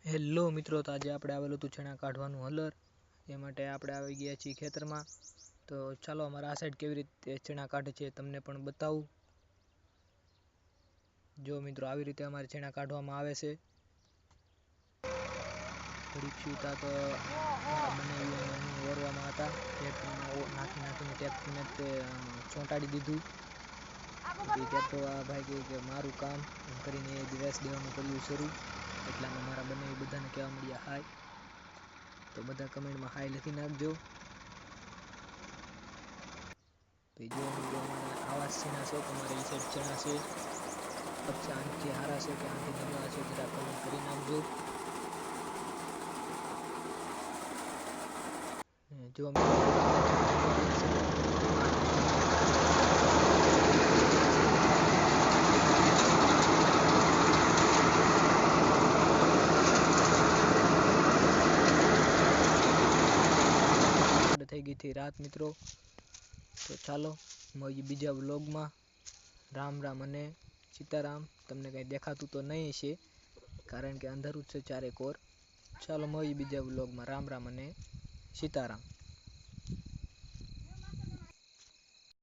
Hello મિત્રો, તો આજે આપણે આવેલું હતું ચણા કાઢવાનું હલર. એ માટે આપણે આવી ગયા છીએ ખેતરમાં. તો ચાલો અમારા આ સાઈડ કેવી રીતે ચણા કાઢે છે તમને પણ બતાવું. જો મિત્રો, આવી રીતે અમારે ચણા કાઢવામાં આવે છે. થોડીક સીતા તો બનાવી ઓરવામાં હતા. ટ્રેક્ટરમાં નાખીને ટ્રેક્ટરને તે ચોંટાડી દીધું. ટ્રેક્ટર ભાઈ કહે કે મારું કામ એમ કરીને એ દિવસ દેવાનું કર્યું શરૂ. એટલામાં મારા બંને બધાને કહેવા મળ્યા હાય. તો બધા કમેન્ટમાં હાય લખી નાખજો. તો જો મિત્રો, અમારા આવા ચણા છે, તમારે એ સાઈડ ચણા છે પછી આનાથી હારા છે કે આનાથી નબળા છે, જરા કમેન્ટ કરી નાખજો. જો થઈ ગઈ હતી રાત મિત્રો. તો ચાલો મળીએ બીજા વ્લોગમાં. રામ રામ અને સીતારામ. તમને કંઈ દેખાતું તો નહીં છે કારણ કે અંધારું છે ચારે કોર. ચાલો મળીએ બીજા વ્લોગમાં. રામ રામ અને સીતારામ.